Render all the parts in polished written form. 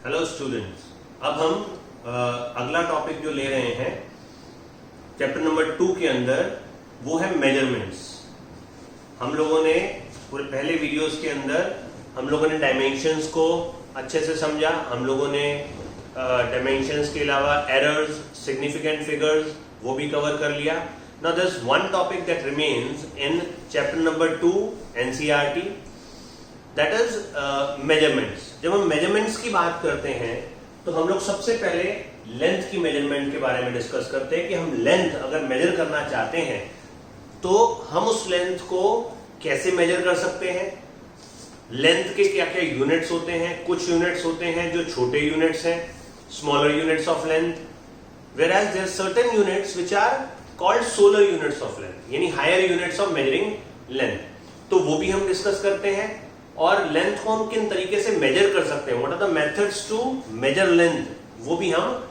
Hello students, अब हम अगला टॉपिक जो ले रहे हैं चैप्टर नंबर 2 के अंदर, वो है मेजरमेंट्स। हम लोगों ने पूरे पहले वीडियोस के अंदर हम लोगों ने डायमेंशंस को अच्छे से समझा। हम लोगों ने डायमेंशंस के अलावा एरर्स, सिग्निफिकेंट फिगर्स वो भी कवर कर लिया। Now there is one topic that remains in chapter number 2 NCERT, that is measurements. जब हम मेजरमेंट्स की बात करते हैं तो हम लोग सबसे पहले लेंथ की मेजरमेंट के बारे में डिस्कस करते हैं कि हम लेंथ अगर मेजर करना चाहते हैं तो हम उस लेंथ को कैसे मेजर कर सकते हैं। लेंथ के क्या क्या यूनिट्स होते हैं। कुछ यूनिट्स होते हैं जो छोटे यूनिट्स हैं, smaller units of length, whereas there are certain units which are called solar units of length, यानी higher units of measuring length. तो वो भी हम डिस्कस करते हैं। और लेंथ को हम किन तरीके से मेजर कर सकते हैं, what are the methods to measure length, वो भी हम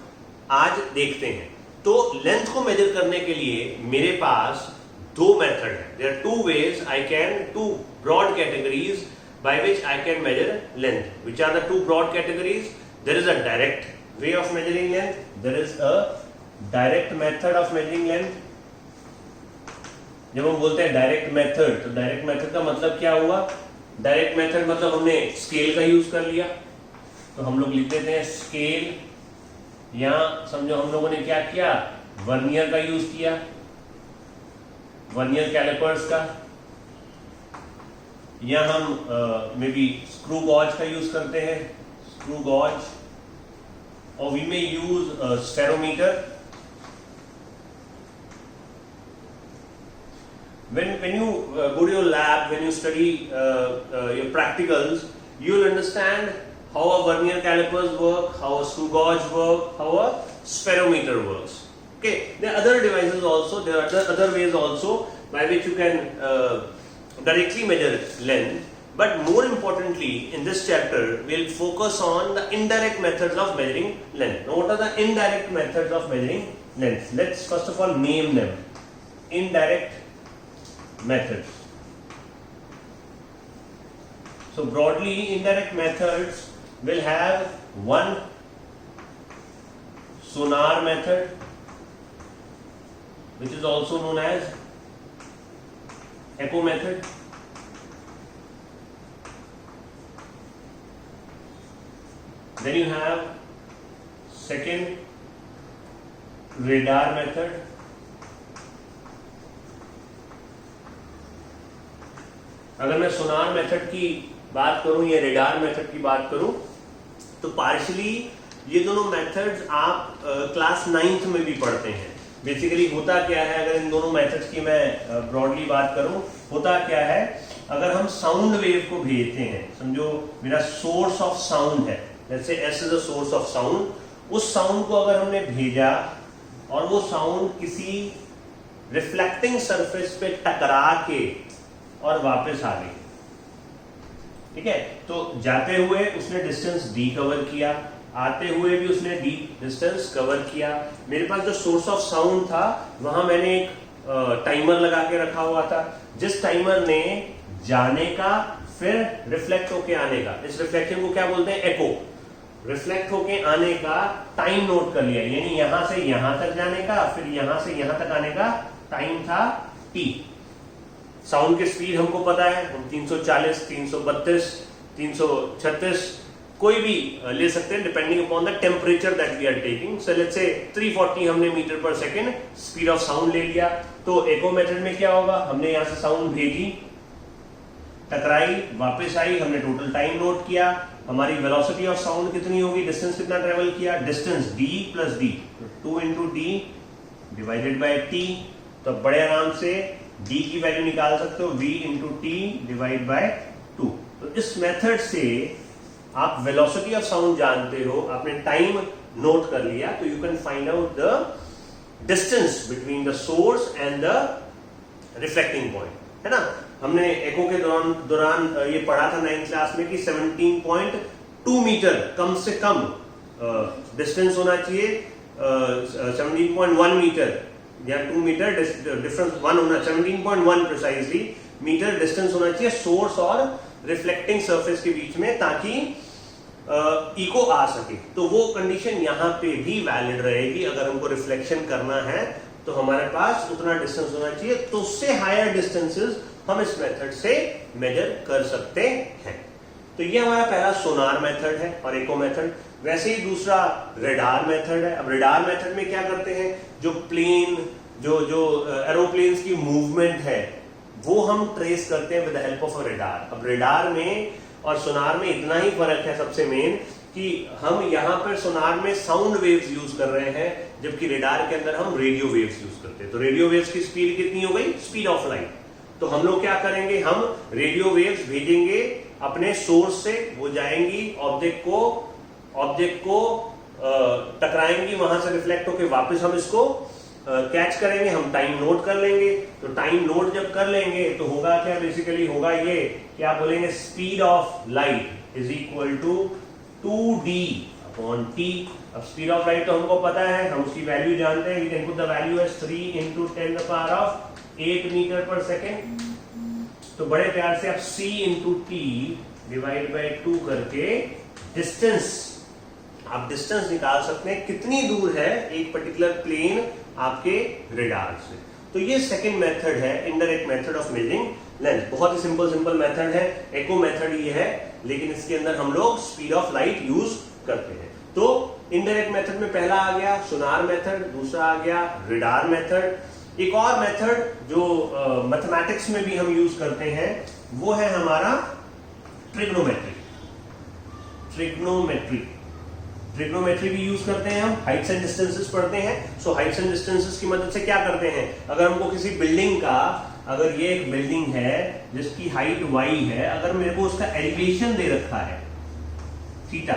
आज देखते हैं। तो लेंथ को मेजर करने के लिए मेरे पास दो मेथड है। There are two ways I can, two broad categories by which I can measure length. Which are the two broad categories? There is a direct way of measuring length. There is a direct method of measuring length. जब हम बोलते हैं direct method, तो direct method का मतलब क्या हुआ? Direct method मतलब हमने स्केल का यूज कर लिया, तो हम लोग लिख देते हैं स्केल। यहां समझो हम लोगों ने क्या किया, वर्नियर का यूज किया, वर्नियर कैलिपर्स का। या हम मे बी स्क्रू गॉज का यूज करते हैं, स्क्रू गॉज, और we may use spherometer. when you go to your lab, when you study your practicals, you will understand how a vernier calipers work, how a screw gauge work, how a spherometer works. Okay, there are other devices also, there are other ways also by which you can directly measure length, but more importantly in this chapter we'll focus on the indirect methods of measuring length. Now what are the indirect methods of measuring length? Let's first of all name them. Indirect methods. So broadly, indirect methods will have one sonar method, which is also known as echo method. Then you have second, radar method. अगर मैं सोनार method की बात करूं या radar method की बात करूं, तो पार्शियली ये दोनों मेथड्स आप क्लास 9th में भी पढ़ते हैं। बेसिकली होता क्या है, अगर इन दोनों मेथड्स की मैं ब्रॉडली बात करूं, होता क्या है, अगर हम साउंड वेव को भेजते हैं, समझो मेरा सोर्स ऑफ साउंड है, जैसे S is a source of sound, उस साउंड को अगर हमने भेजा और वो साउंड किसी रिफ्लेक्टिंग सरफेस पे टकरा के और वापस आ गई, ठीक है, तो जाते हुए उसने डिस्टेंस डी कवर किया, आते हुए भी उसने डी डिस्टेंस कवर किया। मेरे पास जो सोर्स ऑफ साउंड था वहां मैंने एक टाइमर लगा के रखा हुआ था, जिस टाइमर ने जाने का फिर रिफ्लेक्ट होके आने का, इस रिफ्लेक्शन को क्या बोलते हैं, एको, रिफ्लेक्ट होके आने का टाइम नोट कर लिया, यानी यहां से यहां तक जाने का, फिर यहां से यहां तक आने का टाइम था टी। साउंड की स्पीड हमको पता है, हम 340, 332, 336 कोई भी ले सकते हैं depending upon the temperature that we are taking. So let's say 340 हमने metre per second speed of sound ले लिया। तो एको मेथड में क्या होगा, हमने यहां से साउंड भेजी, टकराई, वापस आई, हमने टोटल टाइम नोट किया, हमारी वेलोसिटी ऑफ साउंड कितनी होगी, डिस्टेंस कितना ट्रेवल किया, distance D plus D, 2 into D divided by T. तो बड़े आराम से d की वैल्यू निकाल सकते हो, v into T divide by 2। तो इस मेथड से आप वेलोसिटी ऑफ साउंड जानते हो, आपने टाइम नोट कर लिया, तो you can find out the distance between the source and the reflecting point, है ना। हमने एको के दौरान ये पढ़ा था 9th क्लास में कि 17.2 मीटर कम से कम डिस्टेंस होना चाहिए, 17.1 मीटर या 2 मीटर डिफरेंस 1 होना, 17.1 प्रिसाइजली मीटर डिस्टेंस होना चाहिए सोर्स और रिफ्लेक्टिंग सरफेस के बीच में, ताकि इको आ सके, तो वो कंडीशन यहाँ पे भी वैलिड रहेगी। अगर हमको रिफ्लेक्शन करना है तो हमारे पास उतना डिस्टेंस होना चाहिए, तो उससे हायर डिस्टेंसेस हम इस मेथड से मेजर कर सकते हैं। तो ये हमारा पहला सोनार मेथड है और इको मेथड। वैसे ही दूसरा रेडार मेथड है। अब रेडार मेथड में क्या करते हैं, जो प्लेन जो एरोप्लेन्स की मूवमेंट है वो हम ट्रेस करते हैं with the help of a radar. अब रेडार में और सोनार में इतना ही फर्क है सबसे मेन, कि हम यहाँ पर सोनार में साउंड वेव्स यूज कर रहे हैं, जबकि रेडार के अंदर हम रेडियो वेव्स यूज करते हैं। तो रेडियो वेव्स की स्पीड कितनी हो गई, स्पीड ऑफ लाइट। तो हम लोग क्या करेंगे, हम रेडियो वेव्स भेजेंगे अपने सोर्स से, वो जाएंगी ऑब्जेक्ट को टकराएंगी, वहां से रिफ्लेक्ट होकर वापस हम इसको कैच करेंगे, हम टाइम नोट कर लेंगे। तो टाइम नोट जब कर लेंगे तो होगा क्या, बेसिकली होगा ये कि आप बोलेंगे speed of light is equal to 2d upon t। अब स्पीड ऑफ लाइट तो हमको पता है, हम उसकी वैल्यू जानते हैं, we can put the value as 3 into 10⁻8 metre per second. तो बड़े प्यार से आप c into t divide by 2 करके डिस्टेंस, आप डिस्टेंस निकाल सकते हैं कितनी दूर है एक पर्टिकुलर प्लेन आपके रेडार से। तो ये सेकंड मेथड है, indirect method of measuring length. बहुत ही सिंपल मेथड है, एको मेथड ये है, लेकिन इसके अंदर हम लोग स्पीड ऑफ लाइट यूज करते हैं। तो इनडायरेक्ट मेथड में पहला आ गया सोनार मेथड, दूसरा आ गया रेडार मेथड। एक और मेथड जो मैथमेटिक्स में भी हम यूज करते हैं वो है हमारा ट्रिग्नोमेट्री। ट्रिग्नोमेट्री भी यूज करते हैं हम, हाइट्स एंड डिस्टेंसेस पढ़ते हैं। सो हाइट्स एंड डिस्टेंसेस की मदद से क्या करते हैं, अगर हमको किसी बिल्डिंग का, अगर ये एक बिल्डिंग है जिसकी हाइट y है, अगर मेरे को उसका एलिवेशन दे रखा है theta,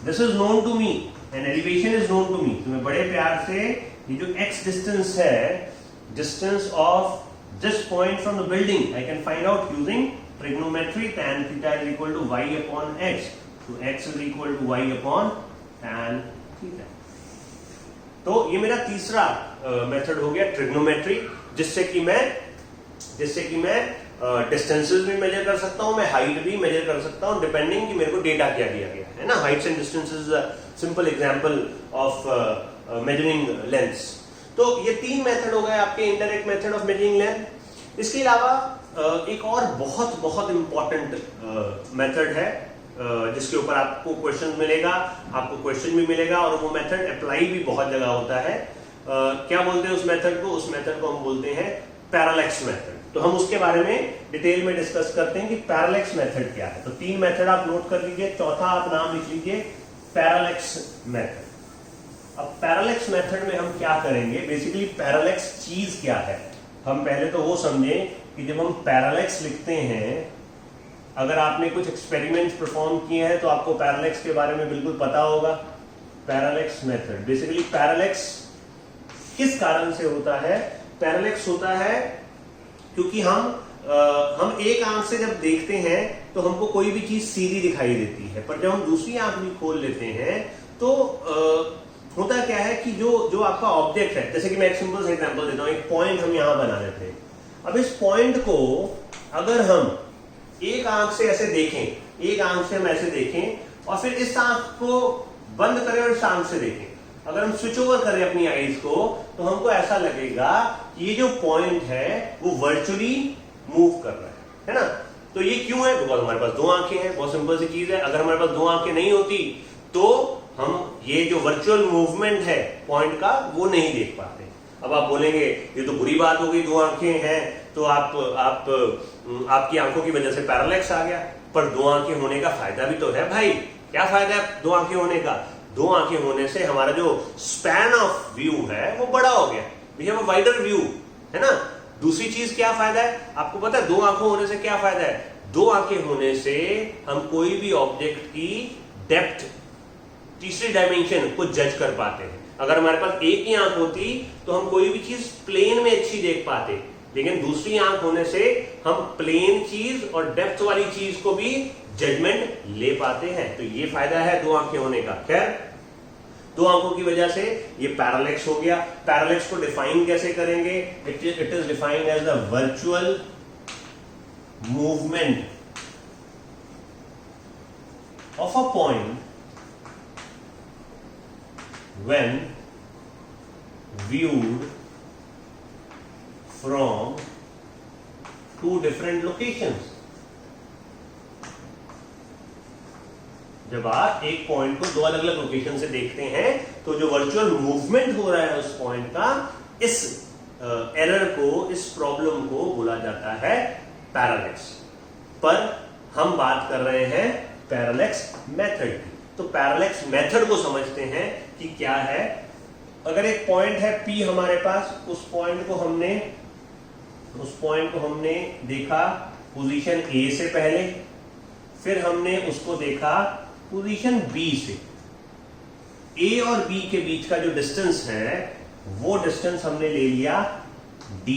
this is known to me and elevation is known to me, तो मैं बड़े प्यार से ये जो x डिस्टेंस है, distance of this point from the building, I can find out using trigonometry. tan theta is equal to y upon x, तो x is equal to y upon tan theta. तो ये मेरा तीसरा method हो गया trigonometry, जिससे कि मैं डिस्टेंसेस भी मेजर कर सकता हूं, मैं हाइट भी मेजर कर सकता हूं, डिपेंडिंग कि मेरे को डेटा क्या दिया गया है ना। Heights and distances simple example of measuring lengths. तो ये तीन मेथड हो गए आपके indirect method of measuring length. इसके अलावा एक और बहुत इंपॉर्टेंट मेथड है जिसके ऊपर आपको क्वेश्चन मिलेगा, आपको क्वेश्चन भी मिलेगा, और वो मेथड अप्लाई भी बहुत जगह होता है। क्या बोलते हैं उस मेथड को, उस मेथड को हम बोलते हैं पैरालेक्स मेथड। तो हम उसके बारे में डिटेल में डिस्कस करते हैं कि पैरालेक्स मेथड क्या है। तो तीन मेथड आप नोट कर लीजिए, चौथा आप नाम लिख लीजिए पैरालेक्स मेथड। अब पैरालेक्स मेथड में हम क्या करेंगे, बेसिकली पैरालेक्स चीज क्या है, हम पहले तो वो समझें कि जब हम पैरालेक्स लिखते हैं, अगर आपने कुछ एक्सपेरिमेंट्स परफॉर्म किए हैं तो आपको पैरालेक्स के बारे में बिल्कुल पता होगा। पैरालेक्स मेथड, बेसिकली पैरालेक्स किस कारण से होता है, पैरालेक्स होता है क्योंकि हम एक आंख से जब देखते हैं तो हमको कोई भी चीज सीधी दिखाई देती है, पर जब हम दूसरी आंख भी खोल लेते हैं तो होता क्या है कि जो आपका ऑब्जेक्ट है, जैसे कि मैं एक सिंपल सा एग्जांपल देता हूं, एक पॉइंट हम यहां बना लेते हैं। अब इस पॉइंट को अगर हम एक आंख से ऐसे देखें, एक आंख से हम ऐसे देखें और फिर इस आंख को बंद करें और इस आंख से देखें, अगर हम स्विच ओवर करें अपनी आईज को, तो हमको ऐसा लगेगा कि ये जो पॉइंट है वो वर्चुअली मूव कर रहा है ना। तो ये क्यों है, बिकॉज हमारे पास दो आंखें हैं, बहुत सिंपल सी चीज है। अगर हमारे पास दो आंखें नहीं होती तो हम ये जो वर्चुअल मूवमेंट है पॉइंट का वो नहीं देख पाते। अब आप बोलेंगे ये तो बुरी बात हो गई, दो आंखें हैं तो आपकी आंखों की वजह से पैरालेक्स आ गया, पर दो आंखें होने का फायदा भी तो है भाई। क्या फायदा है दो आंखें होने का, दो आंखें होने से हमारा जो स्पैन ऑफ व्यू है वो बड़ा हो गया, we have a wider view, है ना। दूसरी चीज क्या फायदा है आपको पता है, दो आंखों होने से क्या फायदा है, दो आंखें होने से हम कोई भी ऑब्जेक्ट की डेप्थ, तीसरी डायमेंशन को जज कर पाते हैं। अगर हमारे पास एक ही आंख होती तो हम कोई भी चीज प्लेन में अच्छी देख पाते, लेकिन दूसरी आंख होने से हम प्लेन चीज और डेप्थ वाली चीज को भी जजमेंट ले पाते हैं। तो ये फायदा है दो आंखें होने का। खैर, दो आंखों की वजह से ये पैरालेक्स हो गया। पैरालेक्स को डिफाइन कैसे करेंगे, it is defined as the virtual movement of a point when viewed from two different locations. जब आप एक पॉइंट को दो अलग अलग लोकेशन से देखते हैं तो जो वर्चुअल मूवमेंट हो रहा है उस पॉइंट का, इस एरर को, इस प्रॉब्लम को बोला जाता है पैरालैक्स। पर हम बात कर रहे हैं पैरालैक्स मेथड की। तो पैरालैक्स मेथड को समझते हैं कि क्या है। अगर एक पॉइंट है P हमारे पास, उस पॉइंट को हमने देखा पोजीशन A से पहले, फिर हमने उसको देखा पोजीशन B से। A और B के बीच का जो डिस्टेंस है वो डिस्टेंस हमने ले लिया D।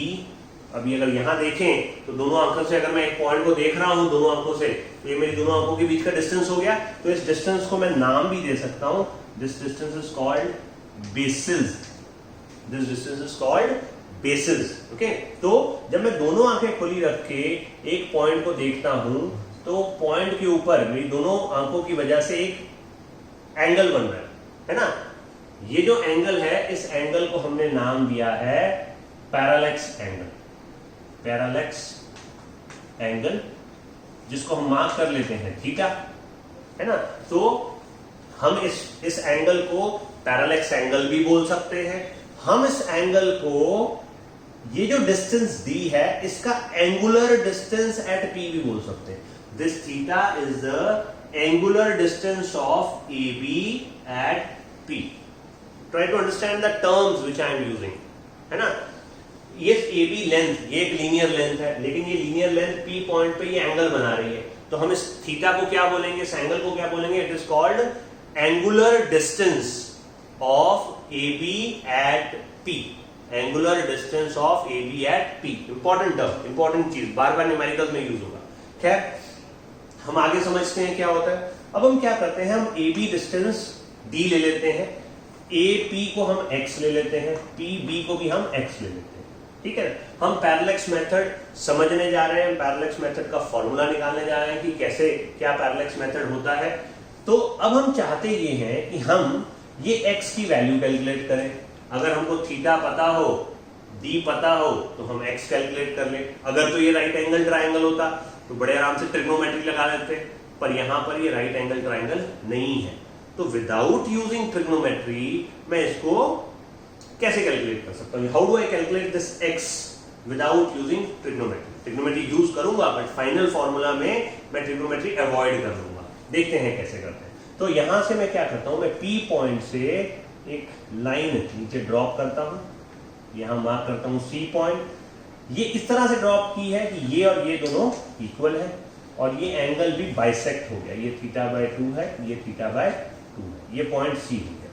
अभी अगर यहां देखें तो दोनों आंखों से अगर मैं एक पॉइंट को देख रहा हूं दोनों आंखों से, तो ये मेरी दोनों आंखों के बीच का डिस्टेंस हो गया। तो इस डिस्टेंस को मैं नाम भी दे सकता हूं, this distance is called basis. This distance is called basis. Okay, तो जब मैं दोनों आंखें खुली रख के एक पॉइंट को देखता हूं तो पॉइंट के ऊपर मेरी दोनों आंखों की वजह से एक एंगल बन रहा है ना। ये जो एंगल है, इस एंगल को हमने नाम दिया है पैरालैक्स एंगल। पैरालैक्स एंगल, जिसको हम मार्क कर लेते हैं थीटा, है ना। तो हम इस एंगल को पैरालैक्स एंगल भी बोल सकते हैं। हम इस एंगल को, ये जो डिस्टेंस दी है, इसका एंगुलर डिस्टेंस एट P भी बोल सकते हैं। This theta is the angular distance of AB at P। Try to understand the terms which I am using, है ना। ये AB लेंथ, ये एक लीनियर लेंथ है, लेकिन ये लीनियर लेंथ P पॉइंट पे ये एंगल बना रही है। तो हम इस थीटा को क्या बोलेंगे, इस एंगल को क्या बोलेंगे? It is called angular distance of AB at P। Angular distance of AB at P, important term, important चीज, बार बार न्यूमेरिकल्स में यूज होगा। खैर, हम आगे समझते हैं क्या होता है। अब हम क्या करते हैं, हम AB डिस्टेंस D ले लेते हैं, AP को हम X ले लेते हैं, PB को भी हम X ले लेते हैं। ठीक है, हम पैरालैक्स मेथड समझने जा रहे हैं, पैरालैक्स मेथड का फॉर्मूला निकालने जा रहे हैं कि कैसे क्या पैरालैक्स मेथड होता है। तो अब हम चाहते ये हैं कि हम ये X की वैल्यू कैलकुलेट करें। अगर हमको थीटा पता हो, D पता हो, तो हम X कैलकुलेट कर लें। अगर तो ये राइट एंगल ट्राइंगल होता तो बड़े आराम से ट्रिग्नोमेट्री लगा लेते, पर यहां पर ये राइट एंगल ट्राइंगल नहीं है। तो विदाउट यूजिंग ट्रिग्नोमेट्री मैं इसको कैसे कैलकुलेट कर सकता हूं? How do I calculate this X without using trigonometry? Trigonometry use करूंगा, बट फाइनल फॉर्मूला में मैं ट्रिग्नोमेट्री अवॉइड कर लूंगा। देखते हैं कैसे करते हैं। तो यहां से मैं क्या करता हूं, मैं P पॉइंट से एक लाइन नीचे ड्रॉप करता हूं, यहां मार्क करता हूं C पॉइंट। ये इस तरह से ड्रॉप की है कि ये और ये दोनों इक्वल है, और ये एंगल भी बाइसेक्ट हो गया। ये θ/2 है, ये θ/2 है, ये पॉइंट C हो गया।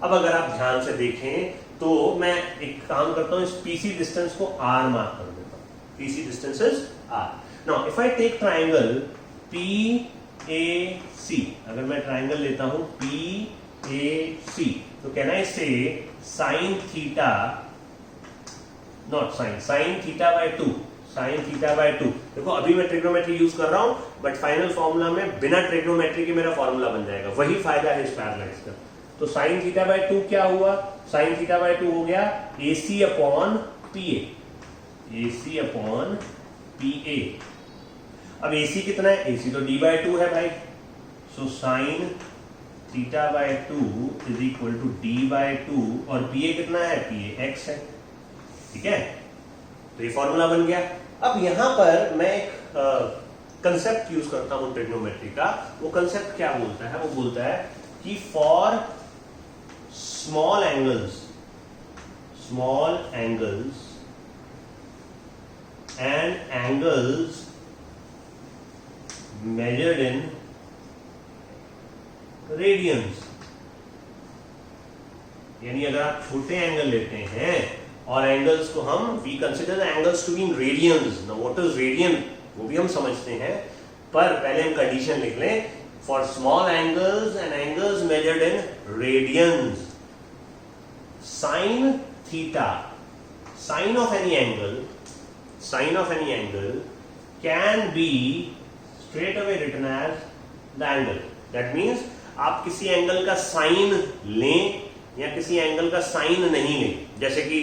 अब अगर आप ध्यान से देखें तो मैं एक काम करता हूं, इस PC डिस्टेंस को R मार्क कर देता हूं। PC distance is R। Now if I take triangle PAC, अगर मैं ट्राइंगल लेता हूं PAC, तो कैन आई से sin theta, not sin θ/2, sin θ/2। देखो अभी मैं ट्रिग्नोमेट्री यूज कर रहा हूं, बट फाइनल फॉर्मूला में बिना ट्रिग्नोमेट्री के मेरा फॉर्मूला बन जाएगा। वही फायदा है इस पैरालैक्स का। तो sin θ/2 क्या हुआ? sin θ/2 हो गया AC upon PA। AC upon PA। अब AC कितना है? AC तो D/2 है भाई। So sin θ/2 is equal to D/2, और PA कितना है? PA X है। ठीक है, तो ये फॉर्मूला बन गया। अब यहां पर मैं एक कंसेप्ट यूज करता हूं ट्रिग्नोमेट्री का। वो कंसेप्ट क्या बोलता है? वो बोलता है कि for small angles and angles measured in radiance, यानी अगर आप छोटे एंगल लेते हैं और एंगल्स को हम we consider the angles to be in radians. Now what is radian वो भी हम समझते हैं, पर पहले हम कंडीशन लिख लें। For small angles and angles measured in radiance, sin theta, sin of any angle can be straight away written as the angle, that means आप किसी एंगल का साइन लें या किसी एंगल का साइन नहीं लें, जैसे कि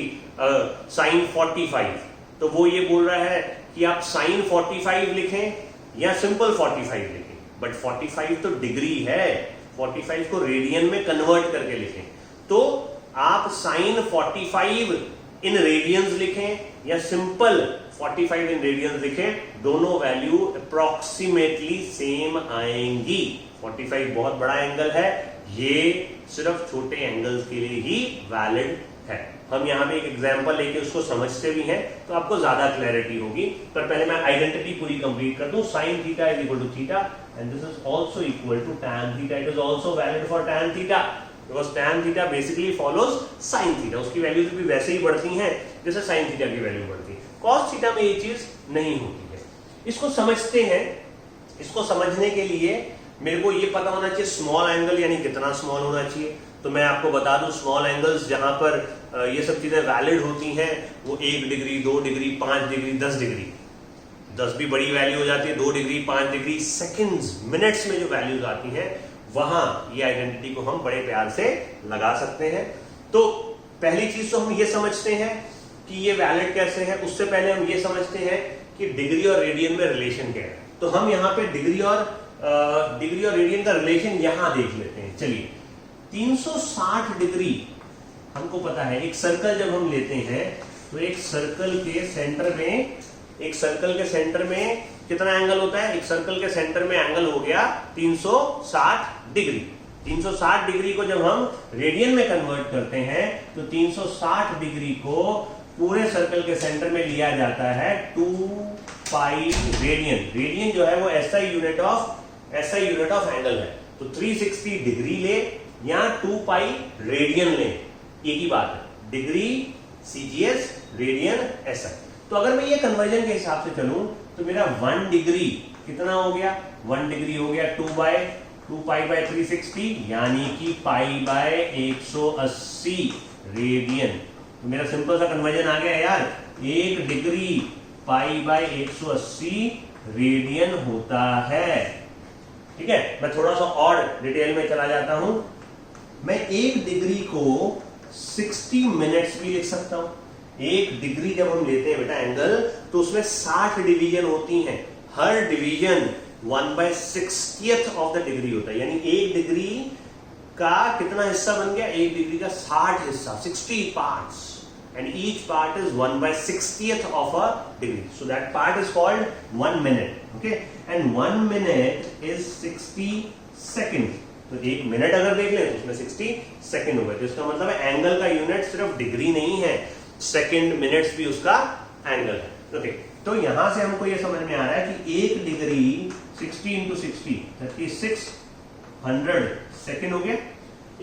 साइन 45, तो वो ये बोल रहा है कि आप साइन 45 लिखें या सिंपल 45 लिखें, बट 45 तो डिग्री है, 45 को रेडियन में कन्वर्ट करके लिखें। तो आप साइन 45 इन रेडियंस लिखें या सिंपल 45 इन रेडियंस लिखें, दोनों वैल्यू अप्रोक्सीमेटली सेम आएंगी। 45 बहुत बड़ा एंगल है, ये सिर्फ छोटे एंगल्स के लिए ही वैलिड है। हम यहां पे एक एग्जांपल लेके उसको समझते भी हैं तो आपको ज्यादा क्लैरिटी होगी। पर पहले मैं आइडेंटिटी पूरी कंप्लीट कर दूं। sin theta is equal to theta and this is also equal to tan theta. It is also valid for tan theta because tan theta basically follows sin theta. उसकी values भी वैसे ही बढ़ती हैं जैसे sin theta की value बढ़ती है। cos theta में ये चीज नहीं होती है। इसको समझते हैं। इसको समझने के लिए मेरे को ये पता होना चाहिए स्मॉल एंगल यानी कितना स्मॉल होना चाहिए। तो मैं आपको बता दूं स्मॉल एंगल्स जहां पर ये सब चीजें वैलिड होती हैं वो 1 डिग्री, 2 डिग्री, 5 डिग्री, 10 डिग्री। 10 भी बड़ी वैल्यू हो जाती है, 2 डिग्री, 5 डिग्री, सेकंड्स, मिनट्स में जो वैल्यूज आती हैं वहां ये आइडेंटिटी को हम बड़े प्यार से लगा सकते हैं। तो पहली चीज तो हम ये समझते हैं कि ये वैलिड कैसे है। उससे पहले हम ये समझते हैं कि डिग्री और रेडियन में रिलेशन क्या है। तो हम यहाँ पे डिग्री और रेडियन का रिलेशन यहां देख लेते हैं। चलिए 360 डिग्री हमको पता है। एक सर्कल जब हम लेते हैं तो एक सर्कल के सेंटर में कितना एंगल होता है? एक सर्कल के सेंटर में एंगल हो गया 360 डिग्री। 360 डिग्री को जब हम रेडियन में कन्वर्ट करते हैं तो 360 डिग्री को पूरे सर्कल के सेंटर में लिया जाता है 2 पाई रेडियन। रेडियन जो है वो SI यूनिट ऑफ एंगल है। तो 360 डिग्री ले या 2 पाई रेडियन ले, एक ही बात है। Degree CGS, radian SI। तो अगर मैं ये कन्वर्जन के हिसाब से चलूं तो मेरा 1 डिग्री कितना हो गया? 1 डिग्री हो गया 2 पाई बाय 360 यानी कि पाई बाय 180 रेडियन। तो मेरा सिंपल सा कन्वर्जन आ गया यार। 1 डिग्री पाई बाय 180 रेडियन होता है। ठीक है, मैं थोड़ा सा और डिटेल में चला जाता हूं। मैं 1 डिग्री को 60 मिनट्स भी लिख सकता हूं। 1 डिग्री जब हम लेते हैं बेटा एंगल तो उसमें 60 डिवीजन होती हैं। हर division 1/60th of the degree होता है, यानी 1 डिग्री का कितना हिस्सा बन गया? 1 डिग्री का 60 हिस्सा, 60 parts, and each part is 1/60th of a degree. So that part is called 1 minute. Okay, and 1 minute is 60 seconds. तो 1 मिनट अगर देख लें तो उसमें 60 सेकंड हो गए। तो इसका मतलब है एंगल का यूनिट सिर्फ डिग्री नहीं है, सेकंड, मिनट्स भी उसका एंगल है। ओके, तो यहां से हमको ये समझ में आ रहा है कि 1 डिग्री 60 into 60 3600 सेकंड हो गया।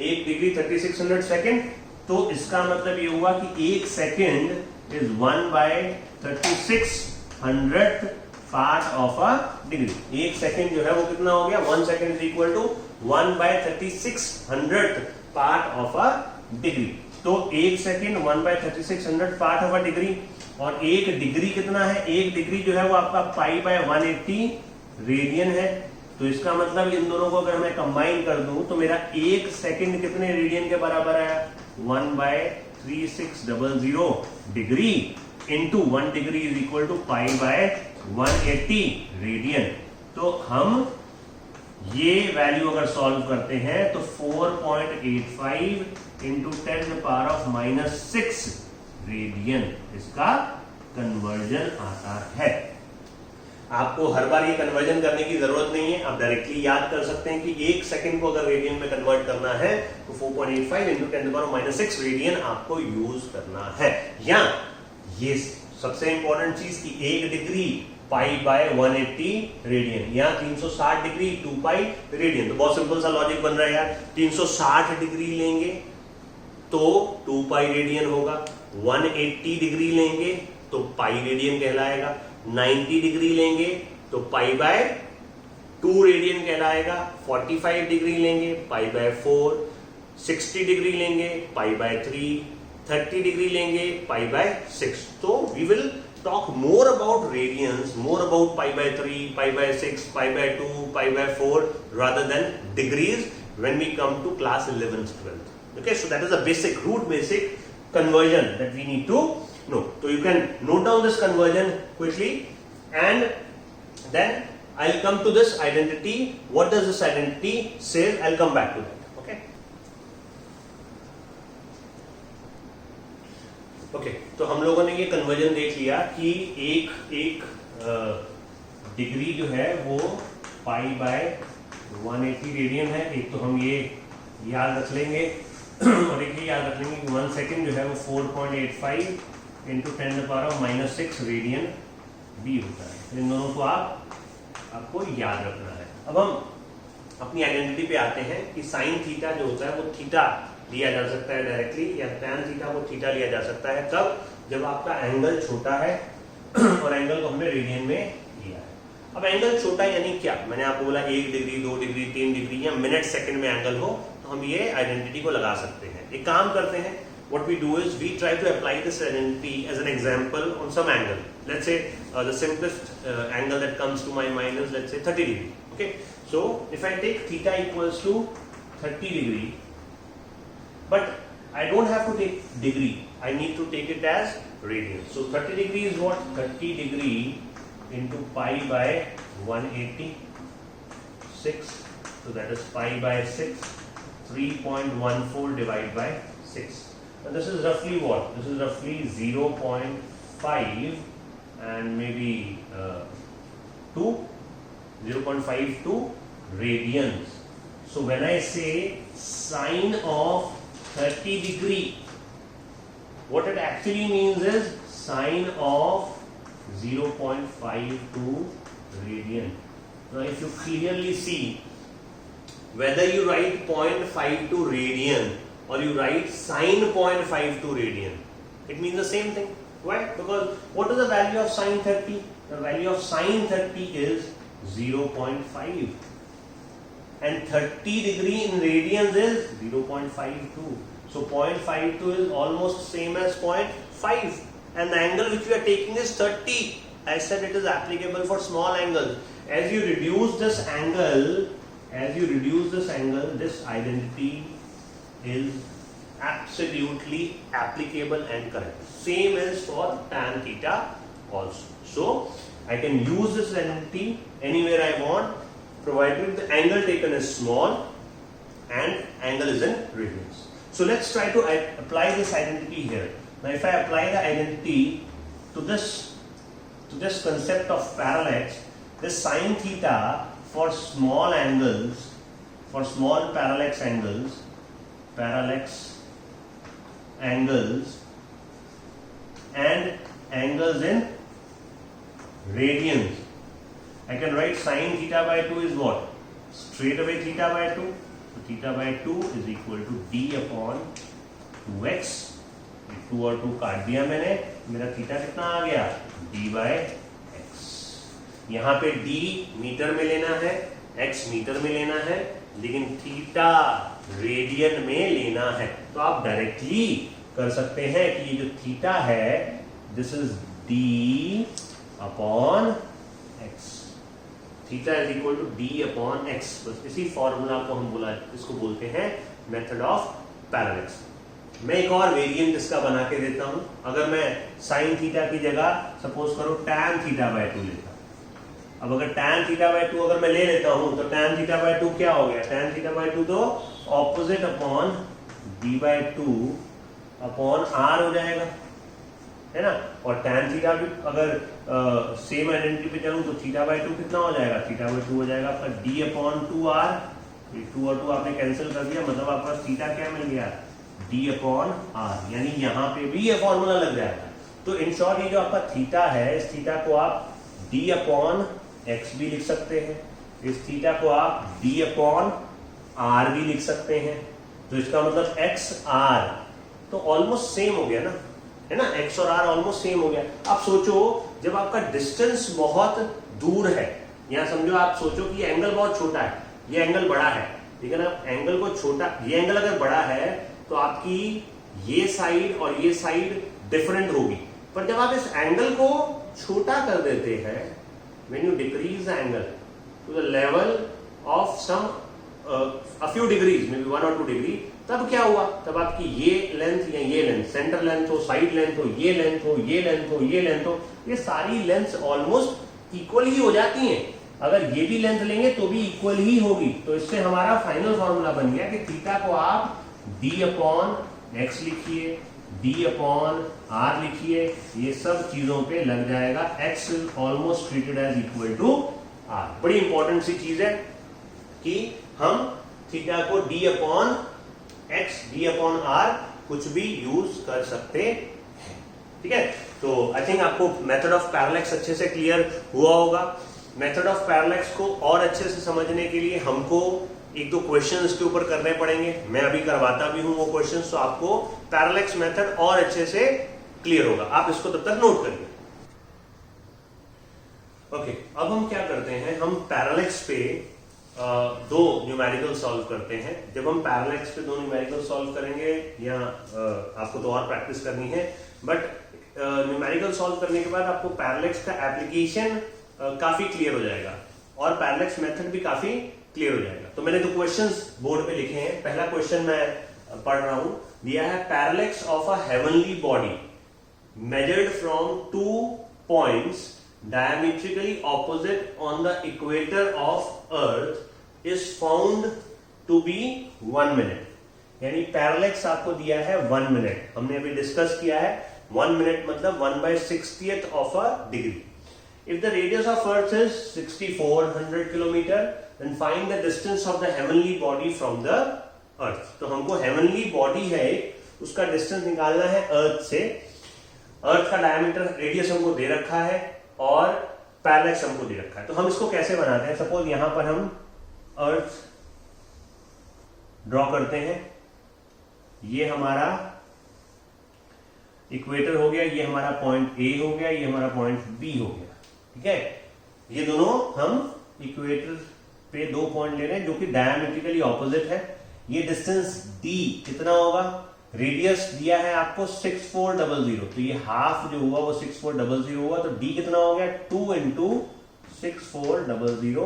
1 डिग्री 3600 सेकंड। तो इसका मतलब ये हुआ कि 1 second is 1/3600th part of a degree. 1 second जो है वो कितना हो गया? 1 second is equal to 1/3600th part of a degree. तो 1 second 1/3600th part of a degree. और 1 डिग्री कितना है? 1 डिग्री जो है वो आपका पाई बाय 180 रेडियन है। तो इसका मतलब इन दोनों को अगर मैं कंबाइन कर दूं तो मेरा 1 सेकंड कितने रेडियन के बराबर है? 1/3600 degree into 1 degree is equal to pi by 180 radian. तो हम ये वैल्यू अगर सॉल्व करते हैं तो 4.85 इंटू 10⁻⁻6 रेडियन इसका कन्वर्जन आता है। आपको हर बार ये कन्वर्जन करने की जरूरत नहीं है, आप डायरेक्टली याद कर सकते हैं कि 1 सेकंड को अगर रेडियन में कन्वर्ट करना है तो 4.85 इंटू 10⁻⁻6 रेडियन आपको यूज करना है। या ये सबसे इंपॉर्टेंट चीज की 1 डिग्री पाई बाय 180 रेडियन या 360 डिग्री 2 पाई रेडियन। तो बहुत सिंपल सा लॉजिक बन रहा है यार। 360 डिग्री लेंगे तो 2 पाई रेडियन होगा, 180 डिग्री लेंगे तो पाई रेडियन कहलाएगा, 90 डिग्री लेंगे तो पाई बाय 2 रेडियन कहलाएगा, 45 डिग्री लेंगे पाई बाय 4, 60 डिग्री लेंगे पाई बाय 3, 30 डिग्री लेंगे पाई बाय 6। तो we will talk more about radians, more about pi by 3, pi by 6, pi by 2, pi by 4 rather than degrees when we come to class 11th, 12th. Okay, so that is a basic, root basic conversion that we need to know. So you can note down this conversion quickly, and then I'll come to this identity. What does this identity say? I'll come back to that. Okay, तो हम लोगों ने ये conversion देख लिया कि एक degree जो है वो पाई बाय 180 रेडियन है। एक तो हम ये याद रख लेंगे और एक ये याद रख लेंगे कि 1 सेकेंड जो है वो 4.85 इंटू 10⁻⁻6 रेडियन भी होता है। तो इन दोनों को आपको याद रखना है। अब हम अपनी आइडेंटिटी पे आते हैं कि साइन थीटा जो होता है वो थीटा लिया जा सकता है डायरेक्टली, या टैन थीटा को थीटा लिया जा सकता है। कब? जब आपका एंगल छोटा है और एंगल को हमने रेडियन में लिया है। अब एंगल छोटा यानी क्या? मैंने आपको बोला 1 डिग्री, 2 डिग्री, 3 डिग्री या मिनट सेकंड में एंगल हो तो हम ये आइडेंटिटी को लगा सकते हैं। एक काम करते हैं, what we do is we try to apply this identity as an example on some angle. Let's say the simplest angle that comes to my mind is, let's say, 30 degree. Okay, so if I take theta equals to 30 degree, but I don't have to take degree, I need to take it as radian. So 30 degree is what? 30 degree into pi by 186, so that is pi by 6, 3.14 divided by 6. And this is roughly what? This is roughly 0.5 and maybe 0.52 radians. So when I say sine of 30 degree, what it actually means is sine of 0.52 radian. Now if you clearly see, whether you write 0.52 radian or you write sine 0.52 radian, it means the same thing. Why? Because what is the value of sine 30? The value of sine 30 is 0.5. And 30 degree in radians is 0.52. So 0.52 is almost same as 0.5. And the angle which we are taking is 30. I said it is applicable for small angles. As you reduce this angle, this identity is absolutely applicable and correct. Same is for tan theta also. So I can use this identity anywhere I want, provided the angle taken is small and angle is in radians. So let's try to apply this identity here. Now if I apply the identity to this concept of parallax, this sine theta for small angles, for small parallax angles and angles in radians, I can write sine theta by 2 is what? Straight away theta by 2. So theta by 2 is equal to d upon 2x. 2 और 2 काट दिया मैंने, मेरा theta कितना आ गया? d by x. यहाँ पे d metre में लेना है, x मीटर में लेना है, लेकिन थीटा रेडियन में लेना है। तो आप डायरेक्टली कर सकते हैं कि ये जो थीटा है, this is d upon x. Theta is equal to d upon x. बस इसी फॉर्मूला को हम इसको बोलते हैं मेथड ऑफ पैरेलैक्स। मैं एक और वेरिएंट इसका बना के देता हूं। अगर मैं साइन थीटा की जगह सपोज करो tan थीटा बाय 2 लेता। अब अगर tan थीटा बाय 2 अगर मैं ले लेता हूं तो tan थीटा बाय 2 क्या हो गया? tan थीटा बाय 2 तो opposite upon d by 2 upon r हो जाएगा, है ना। और tan थीटा भी अगर सेम आइडेंटिटी पे चलूं तो थीटा बाय 2 कितना हो जाएगा? थीटा बाय 2 हो जाएगा आपका d अपॉन 2r। 2 और 2 आपने कैंसिल कर दिया, मतलब आपका थीटा क्या मिल गया? d upon r। यानी यहाँ पे भी ये फॉर्मूला लग जाएगा। तो इन शॉर्ट ये जो आपका थीटा है, इस थीटा को आप d अपॉन x भी लिख सकते हैं, इस थीटा को आप d अपॉन r भी लिख सकते हैं। तो इसका मतलब x r तो ऑलमोस्ट सेम हो गया ना, है ना। x और r ऑलमोस्ट सेम हो गया। आप सोचो जब आपका डिस्टेंस बहुत दूर है, यहाँ समझो आप सोचो कि एंगल बहुत छोटा है, ये एंगल बड़ा है, लेकिन आप एंगल को छोटा, ये एंगल अगर बड़ा है तो आपकी ये साइड और ये साइड डिफरेंट होगी। पर जब आप इस एंगल को छोटा कर देते हैं, when you decrease the angle to the level of some a few degrees, maybe 1 or 2 degree, तब क्या हुआ, तब आपकी ये लेंथ या ये लेंथ, सेंटर लेंथ हो, साइड लेंथ हो, ये लेंथ हो, ये लेंथ हो, ये लेंथ हो, ये सारी लेंथ ऑलमोस्ट इक्वल ही हो जाती हैं। अगर ये भी लेंथ लेंगे तो भी इक्वल ही होगी। तो इससे हमारा फाइनल फॉर्मूला बन गया कि थीटा को आप d/x लिखिए, d/r लिखिए, ये सब चीजों पे लग जाएगा। x is almost treated as equal to r। बड़ी इंपॉर्टेंट सी चीज है कि हम थीटा को d/x, d/r कुछ भी यूज कर सकते हैं, ठीक है। तो आई थिंक आपको मेथड ऑफ पैरेलैक्स अच्छे से क्लियर हुआ होगा। मेथड ऑफ पैरेलैक्स को और अच्छे से समझने के लिए हमको एक दो क्वेश्चंस के ऊपर करने पड़ेंगे। मैं अभी करवाता भी हूं वो क्वेश्चंस, तो आपको पैरेलैक्स मेथड और अच्छे से क्लियर होगा। आप इसको तब तक नोट करिए। ओके, अब हम क्या करते हैं, हम पैरेलैक्स पे दो न्यूमेरिकल सॉल्व करते हैं। जब हम पैरेलैक्स पे दो न्यूमेरिकल सॉल्व करेंगे, या आपको तो और प्रैक्टिस करनी है, बट न्यूमेरिकल सॉल्व करने के बाद आपको पैरेलैक्स का एप्लीकेशन काफी क्लियर हो जाएगा और पैरेलैक्स मेथड भी काफी क्लियर हो जाएगा। तो मैंने दो क्वेश्चंस बोर्ड पे लिखे हैं। पहला क्वेश्चन मैं पढ़ रहा हूं, दिया है parallax of a heavenly body measured from 2 points diametrically opposite on the equator of earth is found to be 1 minute। यानी पैरेलैक्स आपको दिया है 1 मिनट। हमने अभी डिस्कस किया है 1 मिनट मतलब 1/60th of a degree। If the radius of Earth is 6400 kilometer, then find the distance of the heavenly body from the Earth। तो हमको heavenly body है, उसका डिस्टेंस निकालना है अर्थ से। अर्थ का डायमीटर, रेडियस हमको दे रखा है और पैरेलैक्स हमको दे रखा है। तो हम इसको कैसे बनाते हैं, सपोज यहां पर हम अर्थ ड्रॉ करते हैं, ये हमारा इक्वेटर हो गया, ये हमारा पॉइंट ए हो गया, ये हमारा पॉइंट बी हो गया, ठीक है। ये दोनों हम इक्वेटर पे दो पॉइंट ले रहे हैं जो कि डायमेट्रिकली ऑपोजिट है। ये डिस्टेंस डी कितना होगा, रेडियस दिया है आपको 6400, तो ये हाफ जो हुआ वो 6400 हुआ, तो डी कितना हो गया 2 × 6400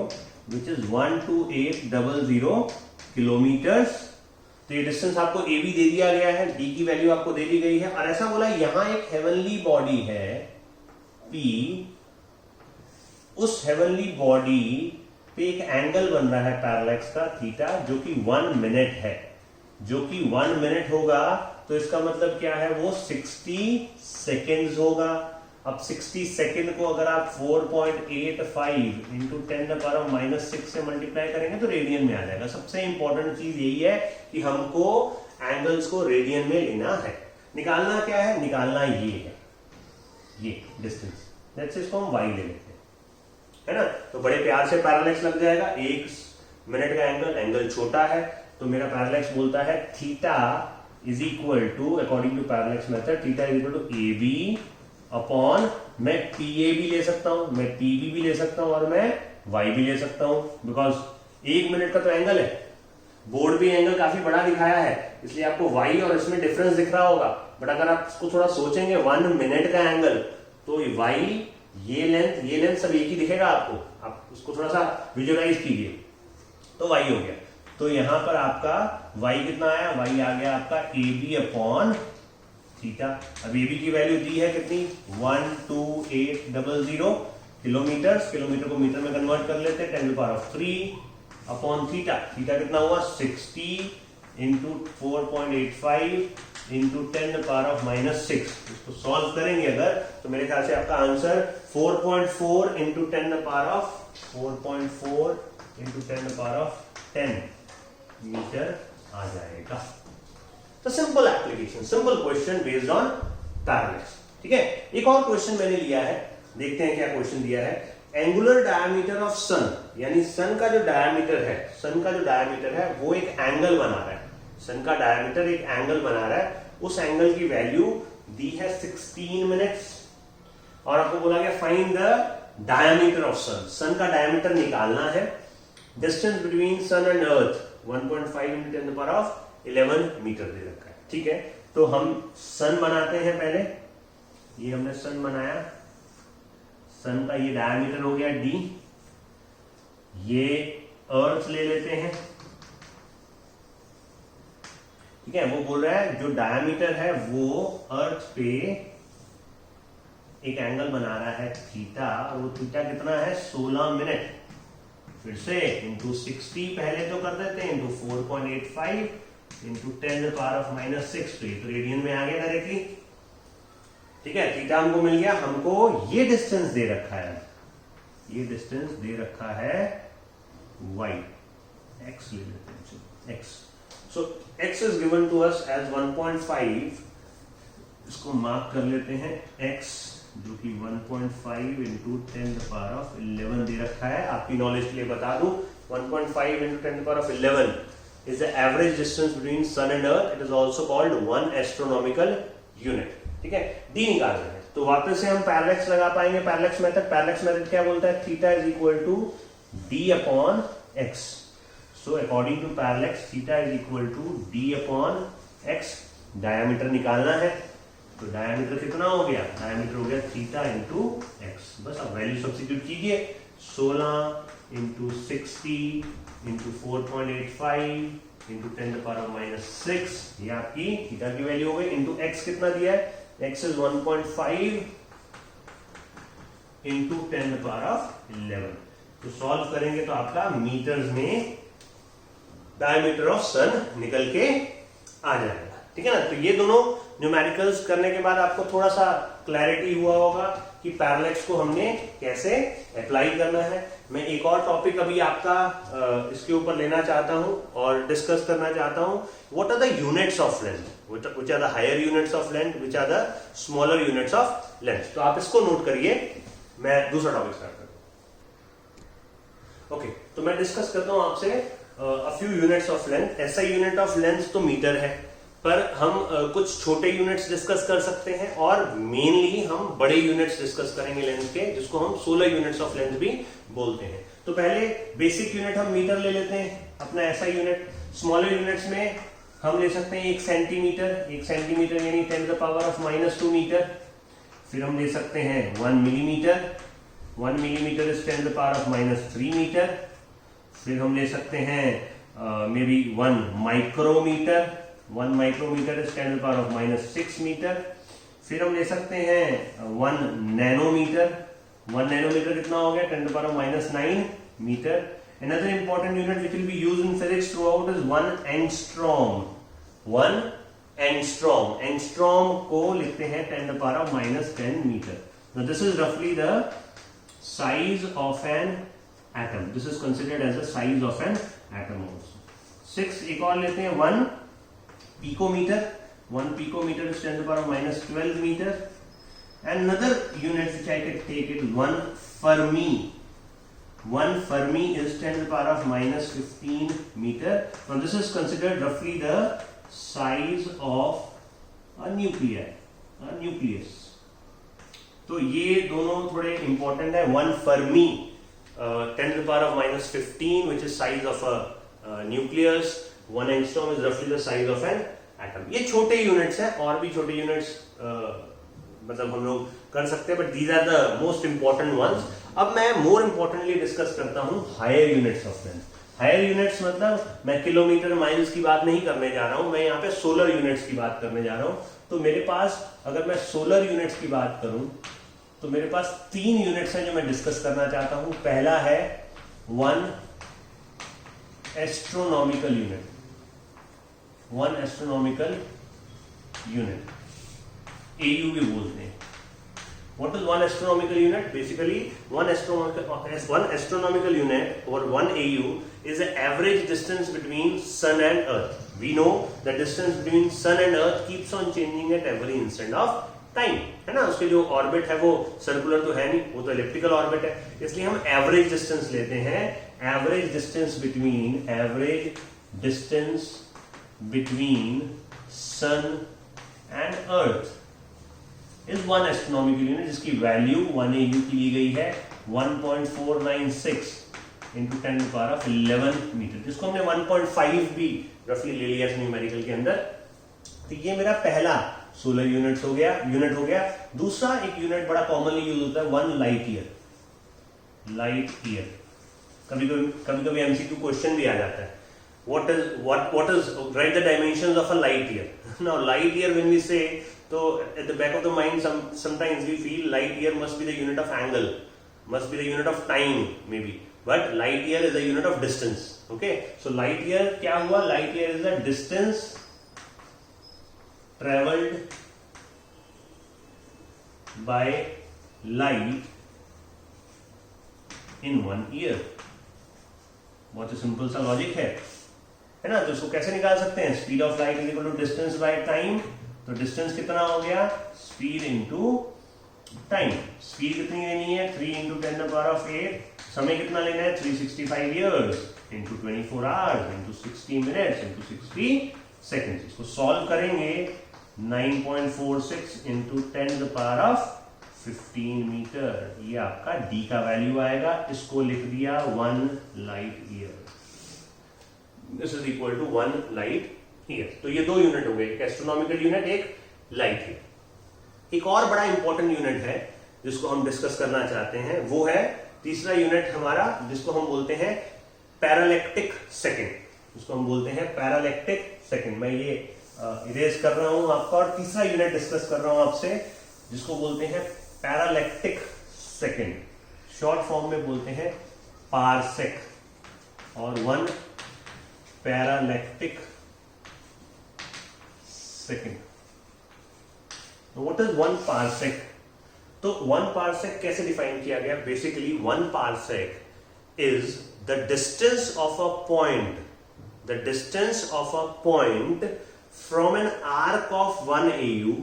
विच इज 12800 किलोमीटर्स। तो ये डिस्टेंस आपको ए बी दे दिया गया है, डी की वैल्यू आपको दे दी गई है, और ऐसा बोला यहां एक हेवनली बॉडी है पी, उस हेवनली बॉडी पे एक एंगल बन रहा है पैरेलैक्स का थीटा, जो कि 1 मिनट है, जो कि 1 मिनट होगा। तो इसका मतलब क्या है, वो 60 सेकेंड्स होगा। अब 60 सेकेंड को अगर आप 4.85 × 10⁻⁻6 से मल्टीप्लाई करेंगे तो रेडियन में आ जाएगा। सबसे इंपॉर्टेंट चीज यही है कि हमको एंगल्स को रेडियन में लेना है। निकालना क्या है, निकालना ये है, ये डिस्टेंस, लेट्स से इसको हम y ले लेते हैं, है ना। तो बड़े प्यार से पैरेलैक्स लग जाएगा। 1 मिनट का एंगल छोटा है, तो मेरा पैरेलैक्स बोलता है theta is equal to, according to parallax method, theta is equal to A B upon, मैं पी ए भी ले सकता हूं, मैं पी बी भी ले सकता हूं और मैं वाई भी ले सकता हूं, बिकॉज 1 मिनट का तो एंगल है। बोर्ड भी एंगल काफी बड़ा दिखाया है, इसलिए आपको वाई और इसमें डिफरेंस दिख रहा होगा, बट अगर आप इसको थोड़ा सोचेंगे 1 मिनट का एंगल, तो वाई, ये लेंथ सब एक ही दिखेगा आपको। आप उसको थोड़ा सा विजुअलाइज कीजिए, तो वाई हो गया। तो यहां पर आपका y कितना आया, y आ गया आपका ए बी अपॉन थीटा। अब ए बी की वैल्यू दी है कितनी, 12800 किलोमीटर, किलोमीटर को मीटर में कन्वर्ट कर लेते हैं, 10⁻³ अपॉन थीटा। थीटा कितना हुआ 60 × 4.85 × 10⁻⁻6। इसको सॉल्व करेंगे अगर, तो मेरे ख्याल से आपका आंसर 4.4 × 10⁻10 मीटर आ जाएगा। तो simple application, simple question based on parallax, ठीक है। एक और क्वेश्चन मैंने लिया है, देखते हैं क्या क्वेश्चन दिया है। एंगुलर डायमीटर ऑफ सन, यानी सन का जो डायमीटर है, सन का जो डायमीटर है वो एक एंगल बना रहा है, सन का डायमीटर एक एंगल बना रहा है, उस एंगल की वैल्यू दी है 16 मिनट्स, और आपको बोला गया find the diameter of sun. Sun का डायमीटर निकालना है। Distance between sun and earth 1.5 × 10⁻11 metre दे रखा है, ठीक है। तो हम सन बनाते हैं पहले, ये हमने सन बनाया, सन का ये डायमीटर हो गया d, ये अर्थ ले लेते हैं, ठीक है। वो बोल रहा है जो डायमीटर है वो अर्थ पे एक एंगल बना रहा है थीटा, और वो थीटा कितना है 16 मिनट, फिर से इंटू 60 पहले तो कर देते हैं, इंटू 4.85 इंटू 10⁻⁻6, तो ये तो रेडियन में आ गया डायरेक्टली, ठीक है। थीटा हमको मिल गया, हमको ये डिस्टेंस दे रखा है, ये डिस्टेंस दे रखा है y, x ले लेते हैं, x, so x is given to us as 1.5, इसको मार्क कर लेते हैं, x जो कि 1.5 इंटू 10⁻11 दे रखा है। आपकी नॉलेज के लिए बता दूं, 1.5 into 10⁻11 is the average distance between sun and earth. It is also called 1 astronomical unit, ठीक है। d निकालना है, तो वापस से हम पैरेलैक्स लगा पाएंगे, पैरेलैक्स मेथड क्या बोलता है, theta is equal to d upon x, so according to parallax theta is equal to d upon x, diameter निकालना है, तो डायमीटर कितना हो गया, डायमीटर हो गया थीटा इंटू एक्स, बस अब वैल्यू सब्स्टिट्यूट कीजिए, 16 इंटू 60 इंटू 4.85 इंटू 10⁻⁻6, ये आपकी थीटा की वैल्यू हो गई, इंटू एक्स कितना दिया है, एक्स इज 1.5 इंटू 10⁻11, तो सॉल्व करेंगे तो आपका मीटर्स में डायमीटर ऑफ सन निकल के आ जाएगा, ठीक है ना। तो ये दोनों न्यूमेरिकल्स करने के बाद आपको थोड़ा सा क्लैरिटी हुआ होगा कि पैरेलैक्स को हमने कैसे अप्लाई करना है। मैं एक और टॉपिक अभी आपका इसके ऊपर लेना चाहता हूं और डिस्कस करना चाहता हूं, what are the units of length, which are the higher units of length, which are the smaller units of length. तो आप इसको नोट करिए, मैं दूसरा टॉपिक स्टार्ट करता हूं। ओके, तो मैं डिस्कस करता हूं आपसे a few units of length. ऐसा यूनिट ऑफ लेंथ तो मीटर है, पर हम कुछ छोटे यूनिट्स डिस्कस कर सकते हैं और मेनली हम बड़े यूनिट्स डिस्कस करेंगे लेंथ के, जिसको हम 16 यूनिट्स ऑफ लेंथ भी बोलते हैं। तो पहले बेसिक यूनिट हम मीटर ले लेते हैं, अपना ऐसा यूनिट। स्मॉलर यूनिट्स में हम ले सकते हैं 1 सेंटीमीटर, 1 सेंटीमीटर यानी 10⁻⁻2 मीटर। फिर हम ले सकते हैं 1 मिलीमीटर, 1 मिलीमीटर इज 10⁻⁻3 मीटर। फिर हम ले सकते हैं maybe 1 micrometre, 1 micrometre is 10⁻⁻6 metre. फिर हम ले सकते हैं 1 नैनोमीटर, 1 नैनोमीटर कितना हो गया 10⁻⁻9 metre. Another important unit which will be used in physics throughout is 1 angstrom, 1 angstrom, angstrom को लिखते हैं 10⁻⁻10 metre. Now this is roughly the size of an atom, this is considered as the size of an atom also। 6 एक और लेते हैं 1 picometer, 1 picometer is 10⁻⁻12 meter। And another unit which I can take is 1 Fermi, 1 Fermi is 10⁻⁻15 meter। Now this is considered roughly the size of a nuclei, a nucleus। तो ये दोनों थोड़े important है। 1 Fermi 10⁻⁻15 which is size of a nucleus, 1 angstrom is roughly the size of an atom। ये छोटे units हैं, और भी छोटे यूनिट्स मतलब हम लोग कर सकते हैं, but these are the most important ones. अब मैं मोर इंपॉर्टेंटली डिस्कस करता हूं higher units of length. Higher units मतलब मैं किलोमीटर माइल्स की बात नहीं करने जा रहा हूं, मैं यहाँ पे सोलर यूनिट्स की बात करने जा रहा हूं। तो मेरे पास अगर मैं सोलर यूनिट्स की बात करूं तो मेरे पास 3 यूनिट्स हैं जो मैं डिस्कस करना चाहता हूं। पहला है 1 astronomical unit, 1 astronomical unit, AU भी बोलते हैं। What is 1 astronomical unit? Basically, 1 astronomical unit or 1 AU is the average distance between Sun and Earth. We know the distance between Sun and Earth keeps on changing at every instant of time, है ना। उसके जो orbit है वो circular तो है नहीं, वो तो इलिप्टिकल ऑर्बिट है, इसलिए हम एवरेज डिस्टेंस लेते हैं। Average distance between sun and earth is 1 astronomical unit, जिसकी वैल्यू 1 AU की ली गई है 1.496 into 10⁻11 मीटर, जिसको हमने 1.5 भी रफली ले लिया न्यूमेरिकल के अंदर। तो ये मेरा पहला सोलर यूनिट हो गया। दूसरा एक यूनिट बड़ा कॉमनली यूज होता है 1 लाइट ईयर। कभी एमसीक्यू क्वेश्चन भी आ जाता है, what is write the dimensions of a light year. Now light year when we say, so at the back of the mind sometimes we feel light year must be the unit of angle, must be the unit of time maybe, but light year is a unit of distance. Okay, so light year क्या हुआ? Light year is the distance traveled by light in 1 year. बहुत ही simple सा logic है ना? तो इसको कैसे निकाल सकते हैं? Speed of light is equal to distance by time. तो डिस्टेंस कितना हो गया? Speed into time. स्पीड कितनी लेनी है? 3 × 10⁸। समय कितना लेना है? 365 years into 24 hours into 60 minutes into 60 seconds. इसको सॉल्व करेंगे 9.46 × 10⁻15 मीटर। ये आपका डी का वैल्यू आएगा। इसको लिख दिया 1 light year. This is equal to 1 light year. तो ये दो यूनिट हो गए, एक एस्ट्रोनॉमिकल यूनिट, एक लाइट ईयर। एक और बड़ा इंपॉर्टेंट यूनिट है जिसको हम डिस्कस करना चाहते हैं, वो है तीसरा यूनिट हमारा, जिसको हम बोलते हैं पैरालैक्टिक सेकंड। जिसको हम बोलते हैं पैरालैक्टिक सेकंड। मैं ये इरेज कर रहा हूं आपका और तीसरा यूनिट डिस्कस कर रहा हूं आपसे, जिसको बोलते हैं पैरालैक्टिक सेकंड। शॉर्ट फॉर्म में बोलते हैं पारसेक, और 1 पैरालैक्टिक सेकंड। What is 1 parsec? तो 1 पारसेक कैसे डिफाइन किया गया? Basically 1 parsec is the distance of a point, the distance of a point from an arc of 1 AU।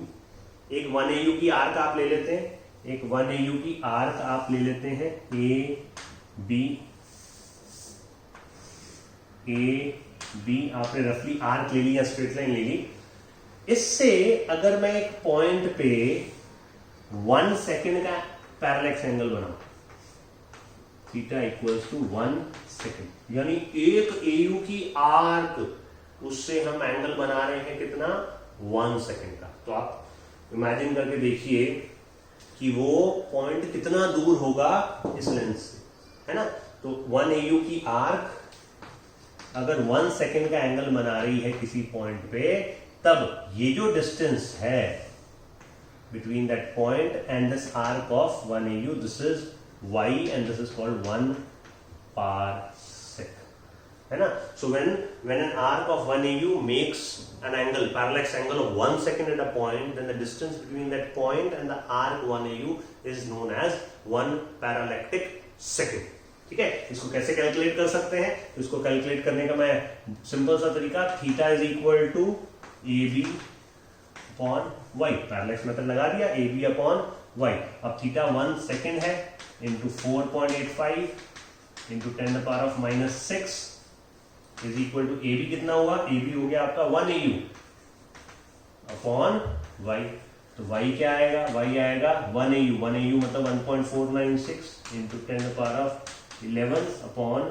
एक 1 AU की आर्क आप ले लेते हैं, एक 1 AU की आर्क आप ले लेते हैं, ए बी आपने रफली आर्क ले ली या स्ट्रेट लाइन ले ली। इससे अगर मैं एक पॉइंट पे 1 सेकेंड का पैरेलैक्स एंगल बनाऊं, थीटा इक्वल्स टू 1 सेकेंड, यानी एक AU की आर्क, उससे हम एंगल बना रहे हैं कितना? 1 सेकेंड का। तो आप इमेजिन करके देखिए कि वो पॉइंट कितना दूर होगा इस लेंस से, है ना? तो 1 AU की आर्क अगर 1 सेकेंड का एंगल बना रही है किसी पॉइंट पे, तब ये जो डिस्टेंस है between that point and this arc of 1 AU, this is y and this is called 1 parsec, है ना? So when an arc of 1 AU makes an angle, parallax angle of 1 second at a point, then the distance between that point and the arc 1 AU is known as 1 parallactic second. ठीक है? इसको कैसे calculate कर सकते हैं? तो इसको calculate करने का मैं सिंपल सा तरीका, theta is equal to AB upon y, parallax method लगा दिया, AB अपॉन y। अब थीटा 1 सेकेंड है into 4.85 into 10⁻⁻6 is equal to AB कितना हुआ? AB हो गया आपका 1 AU अपॉन y। तो y क्या आएगा? y आएगा 1 AU, 1 AU मतलब 1.496 इंटू 10⁻11 अपॉन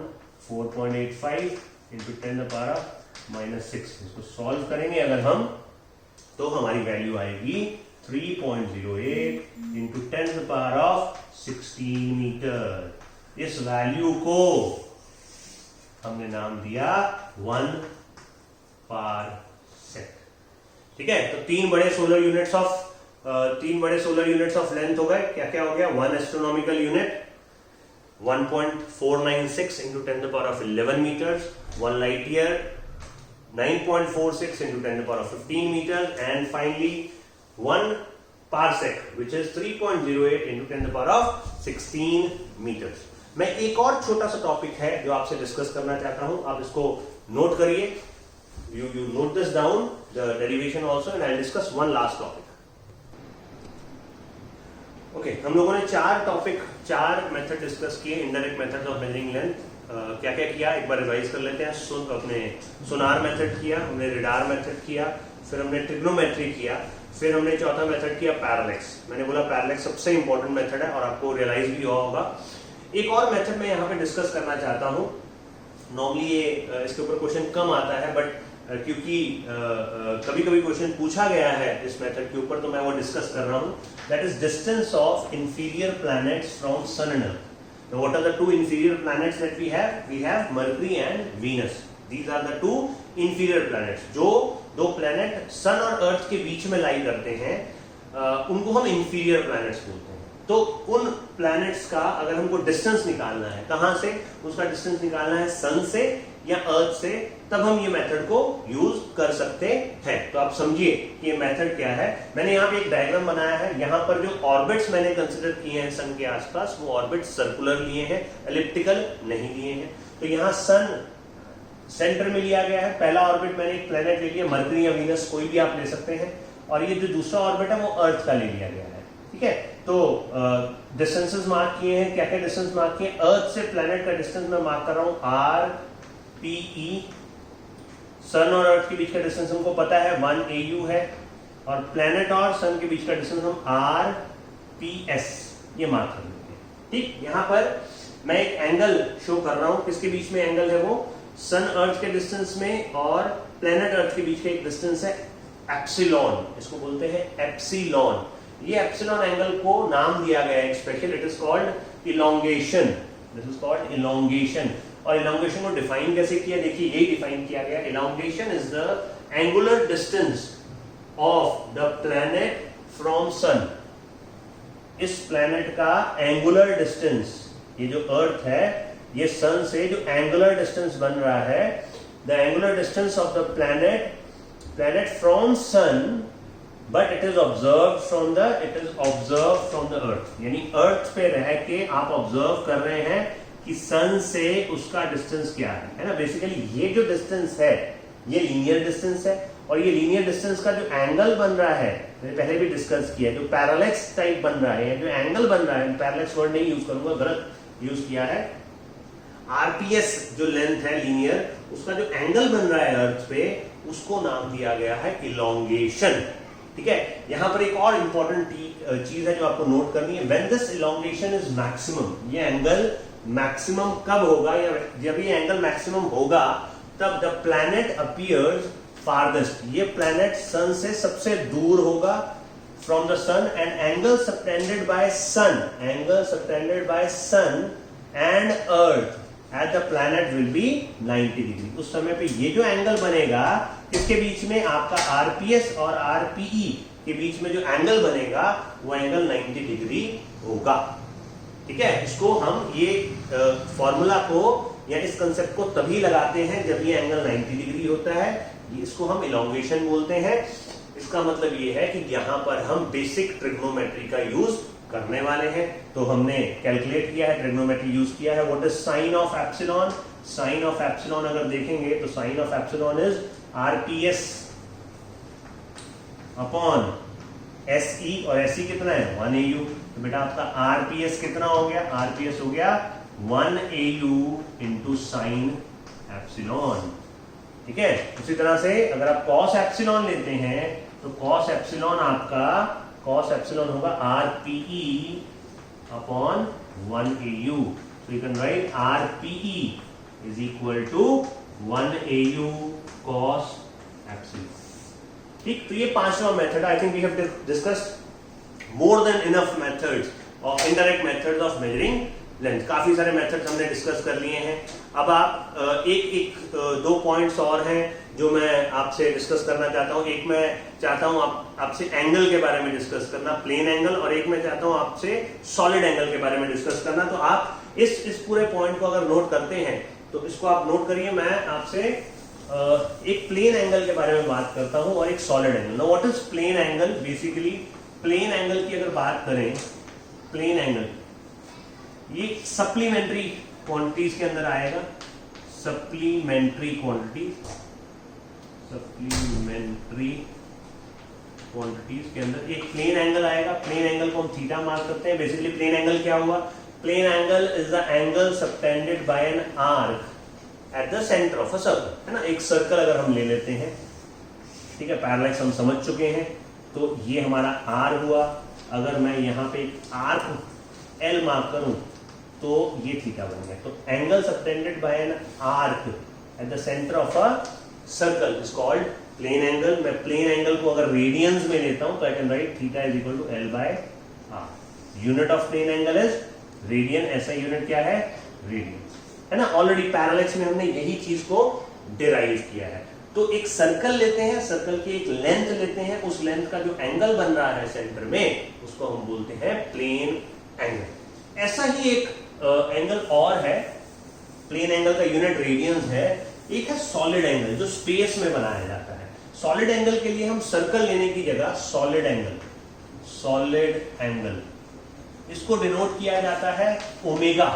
4.85 इंटू 10⁻⁻6। इसको सॉल्व करेंगे अगर हम, तो हमारी वैल्यू आएगी 3.08 इंटू 10⁻16 मीटर। इस वैल्यू को हमने नाम दिया 1 पारसेक। ठीक है? तो तीन बड़े सोलर यूनिट्स ऑफ लेंथ हो गए। क्या क्या हो गया? 1 astronomical unit 1.496 into 10⁻11 metre, 1 light year 9.46 into 10⁻15 meters, and finally 1 parsec which is 3.08 into 10⁻16 meters. मैं एक और छोटा सा टॉपिक है जो आपसे डिस्कस करना चाहता हूं, आप इसको नोट करिए, you note this down, the derivation also, and I'll discuss one last topic. Okay, हम लोगों ने चार मेथड डिस्कस किए, indirect methods of measuring length. क्या क्या किया एक बार रिवाइज कर लेते हैं। अपने सोनार मेथड किया, हमने रेडार मेथड किया, फिर हमने ट्रिग्नोमेट्री किया, फिर हमने चौथा मेथड किया पैरेलैक्स। मैंने बोला पैरेलैक्स सबसे इंपॉर्टेंट मेथड है और आपको रियलाइज भी हुआ होगा। एक और मेथड मैं यहाँ पे डिस्कस करना चाहता हूँ। नॉर्मली ये इसके ऊपर क्वेश्चन कम आता है, बट क्योंकि कभी कभी क्वेश्चन पूछा गया है इस मेथड के ऊपर, तो मैं वो डिस्कस कर रहा हूँ. That is distance of inferior planets from sun and earth. Now what are the two inferior planets that we have? We have Mercury and Venus. These are the two inferior planets. जो दो planet सन और अर्थ के बीच में लाई करते हैं, उनको हम inferior planets बोलते हैं. तो उन प्लैनेट्स का अगर हमको डिस्टेंस निकालना है, कहां से उसका डिस्टेंस निकालना है, सन से या अर्थ से, तब हम ये मेथड को यूज कर सकते हैं. तो आप समझिए कि ये मेथड क्या है. मैंने यहाँ पे एक डायग्राम बनाया है. यहाँ पर जो ऑर्बिट्स मैंने कंसीडर किए हैं सन के आसपास, वो ऑर्बिट्स सर्कुलर लिए हैं, एलिप्टिकल नहीं लिए हैं. तो यहाँ सन सेंटर में लिया गया है. पहला ऑर्बिट मैंने एक प्लेनेट ले लिया, मरकरी या वीनस, कोई भी आप ले सकते हैं. और ये जो दूसरा ऑर्बिट है वो अर्थ का ले लिया गया है. ठीक है, तो डिस्टेंसेस मार्क किए हैं. क्या क्या डिस्टेंस मार्क किए? अर्थ से प्लेनेट का डिस्टेंस मैं मार्क कर रहा हूं RPE. सन और अर्थ के बीच का डिस्टेंस हमको पता है 1 AU है, और प्लेनेट और सन के बीच का डिस्टेंस हम RPS ये मार्क कर लेते हैं. ठीक, यहां पर मैं एक एंगल शो कर रहा हूं. किसके बीच में एंगल है? वो सन अर्थ के डिस्टेंस में और प्लेनेट अर्थ के बीच का एक डिस्टेंस है एप्सिलॉन. इसको बोलते हैं एप्सिलॉन. ये एप्सिलॉन एंगल को नाम दिया गया है special. It is called elongation. This is called elongation. और इलोंगेशन को डिफाइन कैसे किया? देखिए, यही डिफाइन किया गया. Elongation is the angular distance of the planet from sun. इस प्लैनेट का एंगुलर डिस्टेंस, ये जो अर्थ है, ये सन से जो एंगुलर डिस्टेंस बन रहा है, the angular distance of the planet from sun, but it is observe from the earth. यानी अर्थ पे रह के आप ऑब्जर्व कर रहे हैं कि सन से उसका डिस्टेंस क्या है ना. बेसिकली ये जो डिस्टेंस है ये लीनियर डिस्टेंस है, और ये लीनियर डिस्टेंस का जो एंगल बन रहा है, मैंने पहले भी डिस्कस किया, जो पैरेलैक्स टाइप बन रहा है, जो एंगल बन रहा है, पैरेलैक्स वर्ड नहीं यूज करूंगा, गलत यूज किया है. RPS जो लेंथ है लीनियर, उसका जो एंगल बन रहा है अर्थ पे, उसको नाम दिया गया है इलोंगेशन. ठीक है, यहां पर एक और इंपॉर्टेंट चीज है जो आपको नोट करनी है. When this elongation is maximum, ये एंगल मैक्सिमम कब होगा, या जब ये एंगल मैक्सिमम होगा तब द प्लैनेट अपीयर्स फारदेस्ट. ये प्लैनेट सन से सबसे दूर होगा from the sun, and angle subtended by sun and earth at the planet will be 90 degree. उस समय पे ये जो एंगल बनेगा, इसके बीच में आपका RPS और RPE के बीच में जो एंगल बनेगा, वो एंगल 90 डिग्री होगा. ठीक है, इसको हम ये फॉर्मूला को या इस कंसेप्ट को तभी लगाते हैं जब ये एंगल 90 डिग्री होता है. इसको हम इलोंगेशन बोलते हैं. इसका मतलब ये है कि यहां पर हम बेसिक ट्रिग्नोमेट्री का यूज करने वाले हैं. तो हमने कैलकुलेट किया है, ट्रिग्नोमेट्री यूज किया है. What is sine of epsilon? Sine of epsilon अगर देखेंगे तो sine of epsilon is RPS upon SE, और SE कितना है? 1 AU. तो बेटा आपका RPS कितना हो गया? RPS हो गया 1 AU इंटू साइन एप्सिलॉन. ठीक है, उसी तरह से अगर आप कॉस एप्सिलॉन लेते हैं तो कॉस एप्सिलॉन होगा RPE upon 1 AU. So you can write RPE is equal to 1 AU cos epsilon. ठीक, तो ये पांचवा method. I think we have discussed more than enough methods और indirect methods of measuring length. काफी सारे methods हमने discuss कर लिए हैं. अब आप एक दो पॉइंट्स और हैं जो मैं आपसे डिस्कस करना चाहता हूं. एक मैं चाहता हूं आपसे एंगल के बारे में डिस्कस करना, प्लेन एंगल, और एक मैं चाहता हूं आपसे सॉलिड एंगल के बारे में डिस्कस करना. तो आप इस पूरे पॉइंट को अगर नोट करते हैं तो इसको आप नोट करिए. मैं आपसे एक प्लेन एंगल के बारे में बात करता हूं और एक solid angle. Now what is plane angle? Basically plane angle की अगर बात करें, प्लेन एंगल ये सप्लीमेंट्री क्वांटिटीज के अंदर आएगा. सप्लीमेंट्री क्वांटिटीज के अंदर एक प्लेन एंगल आएगा. प्लेन एंगल को हम थीटा मार्क करते हैं. बेसिकली प्लेन एंगल क्या हुआ? Plane angle is the angle subtended by an arc at the centre of a circle, है ना. एक सर्कल अगर हम ले लेते हैं, ठीक है, पैरेलैक्स हम समझ चुके हैं, तो ये हमारा R हुआ. अगर मैं यहाँ पे एक आर्क L मार्क करूं तो ये थीटा बन गया. तो angle subtended by an arc at the centre of a circle is called plane angle. मैं प्लेन एंगल को अगर रेडियंस में लेता हूं तो I can write theta is equal to L by R. Unit of plane angle is radian. ऐसा unit क्या है? रेडियन, है ना. ऑलरेडी पैरेलल्स में हमने यही चीज को डिराइव किया है. तो एक सर्कल लेते हैं, सर्कल की एक लेंथ लेते हैं, उस लेंथ का जो एंगल बन रहा है सेंटर में उसको हम बोलते हैं प्लेन एंगल. ऐसा ही एक एंगल और है. प्लेन एंगल का यूनिट रेडियंस है. एक है सॉलिड एंगल जो स्पेस में बनाया जाता है. सॉलिड एंगल के लिए हम सर्कल लेने की जगह सॉलिड एंगल इसको डिनोट किया जाता है omega.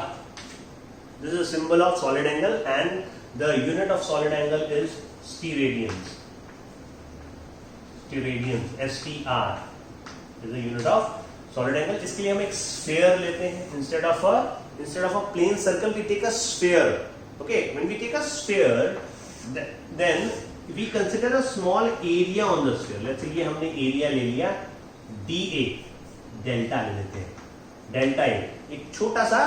This is a symbol of solid angle and the unit of solid angle is steradians. STR is the unit of solid angle. इसके लिए हम एक स्फीयर लेते हैं. instead of a plane circle we take a sphere. Okay, when we take a sphere then we consider a small area on the sphere. let's say ये हमने area ले लिया dA, डेल्टा ले लेते हैं. डेल्टा A एक छोटा सा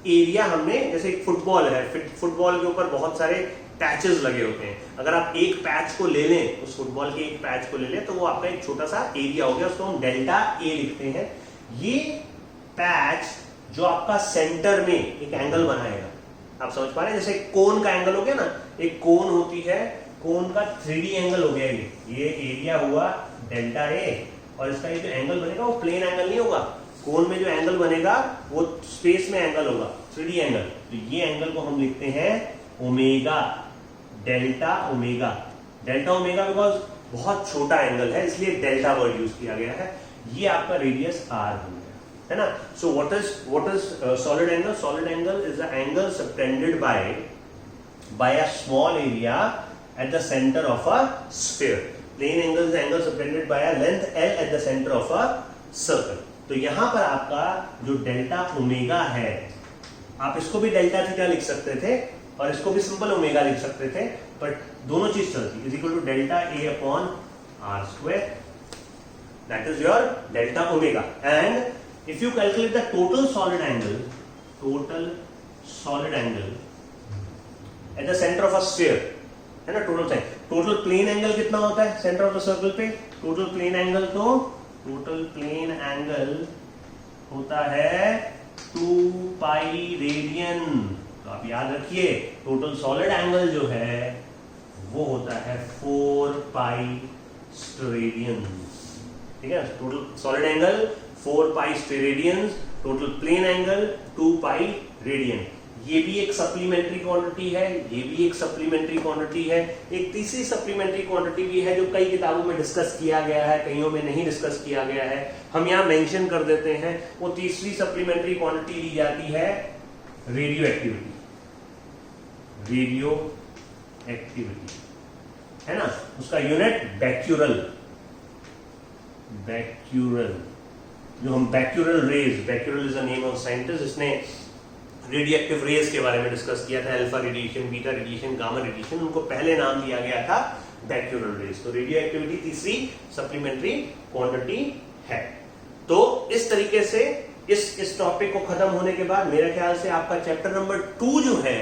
एरिया हमने, जैसे एक फुटबॉल है, फुटबॉल के ऊपर बहुत सारे पैचेस लगे होते हैं. अगर आप एक पैच को ले लें, उस फुटबॉल के एक पैच को ले लें, तो वो आपका एक छोटा सा एरिया हो गया. उसको हम डेल्टा ए लिखते हैं. ये पैच जो आपका सेंटर में एक एंगल बनाएगा. आप समझ पा रहे हैं? जैसे कोन का एंगल हो गया ना, एक कोन होती है, कोन का 3D एंगल हो गया. ये एरिया हुआ डेल्टा ए और इसका ये जो एंगल बनेगा वो प्लेन एंगल नहीं होगा. कोन में जो एंगल बनेगा वो स्पेस में एंगल होगा, 3D एंगल. तो ये एंगल को हम लिखते हैं omega, delta omega. Delta omega because बहुत छोटा एंगल है इसलिए डेल्टा वर्ड यूज किया गया है. ये आपका रेडियस R हो गया, है ना. So what is solid angle? Solid angle is the angle subtended by a small area at the centre of a sphere. Plane angle is angle subtended by a length L at the centre of a circle. तो यहां पर आपका जो delta omega है, आप इसको भी delta theta लिख सकते थे और इसको भी सिंपल ओमेगा लिख सकते थे, बट दोनों चीज चलती. Is equal to delta A upon R square. That is your delta omega. And if you calculate the total solid angle at the centre of a sphere, है ना. टोटल प्लेन एंगल कितना होता है centre of the circle पे? Total plane angle होता है 2 pi radian. तो आप याद रखिए टोटल सॉलिड एंगल जो है वो होता है 4 पाई स्टेरेडियंस. ठीक है. Total solid angle 4 pi steradians, total plane angle 2 pi radian. ये भी एक सप्लीमेंट्री क्वांटिटी है, ये भी एक सप्लीमेंट्री क्वांटिटी है. एक तीसरी सप्लीमेंट्री क्वांटिटी भी है जो कई किताबों में डिस्कस किया गया है, कईयों में नहीं डिस्कस किया गया है. हम यहाँ मेंशन कर देते हैं. वो तीसरी सप्लीमेंट्री क्वांटिटी ली जाती है रेडियो एक्टिविटी, है ना. उसका यूनिट बैक्यूरल. जो हम becquerel is the name of scientist जिसने रेडियो एक्टिव रेज के बारे में डिस्कस किया था. Alpha radiation, beta radiation, gamma radiation, उनको पहले नाम दिया गया था बैक्यूरल रेज. तो रेडियो एक्टिविटी तीसरी सप्लीमेंट्री क्वांटिटी है. तो इस तरीके से इस टॉपिक को खत्म होने के बाद मेरे ख्याल से आपका चैप्टर नंबर 2 जो है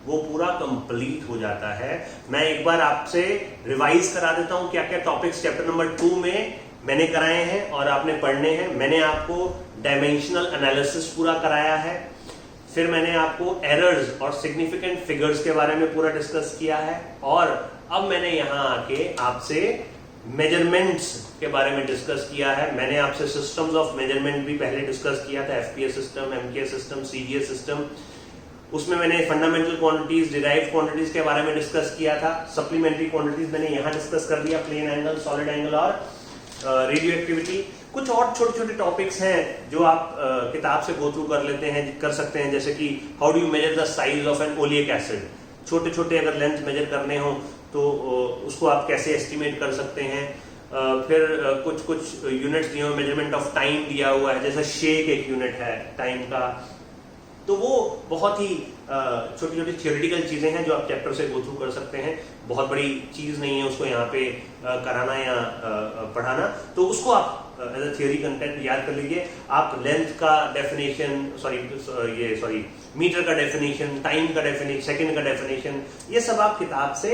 वो पूरा कंप्लीट हो जाता है. मैं एक बार आपसे रिवाइज करा देता हूं क्या क्या टॉपिक्स चैप्टर नंबर 2 में मैंने कराए हैं और आपने पढ़ने हैं. मैंने आपको डायमेंशनल एनालिसिस पूरा कराया है. फिर मैंने आपको एरर्स और सिग्निफिकेंट फिगर्स के बारे में पूरा डिस्कस किया है. और अब मैंने यहां आके आपसे मेजरमेंट्स के बारे में डिस्कस किया है. मैंने आपसे सिस्टम्स ऑफ मेजरमेंट भी पहले डिस्कस किया था. FPS system, MKS system, CGS system. उसमें मैंने फंडामेंटल क्वांटिटीज, डिराइव्ड क्वांटिटीज के बारे में डिस्कस किया था. सप्लीमेंट्री क्वांटिटीज मैंने यहां डिस्कस कर दिया, प्लेन एंगल, सॉलिड एंगल और रेडियो एक्टिविटी. कुछ और छोटे छोटे टॉपिक्स हैं जो आप किताब से गो थ्रू कर सकते हैं, जैसे कि how do you measure the size of an oleic acid. छोटे छोटे अगर लेंथ मेजर करने हो तो उसको आप कैसे एस्टिमेट कर सकते हैं. फिर कुछ यूनिट्स दिए हुए, मेजरमेंट ऑफ टाइम दिया हुआ है, जैसे शेक एक यूनिट है टाइम का. तो वो बहुत ही छोटी छोटी थियोरिटिकल चीज़ें हैं जो आप चैप्टर से गो थ्रू कर सकते हैं, बहुत बड़ी चीज़ नहीं है उसको यहाँ पे कराना या पढ़ाना, तो उसको आप एज अ थियोरी कंटेंट याद कर लीजिए। आप लेंथ का डेफिनेशन, मीटर का डेफिनेशन, टाइम का डेफिनेशन, सेकंड का डेफिनेशन, ये सब आप किताब से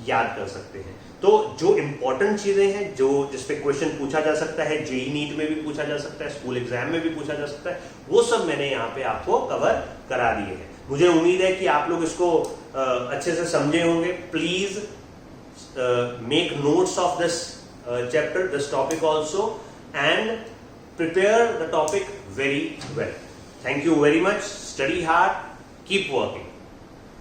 याद कर सकते हैं। तो जो इंपॉर्टेंट चीजें हैं, जो जिसपे क्वेश्चन पूछा जा सकता है, जेईई नीट में भी पूछा जा सकता है, स्कूल एग्जाम में भी पूछा जा सकता है, वो सब मैंने यहाँ पे आपको कवर करा दिए हैं। मुझे उम्मीद है कि आप लोग इसको अच्छे से समझे होंगे। Please make notes of this chapter, this topic also, and prepare the topic very well. Thank you very much. Study hard. Keep working.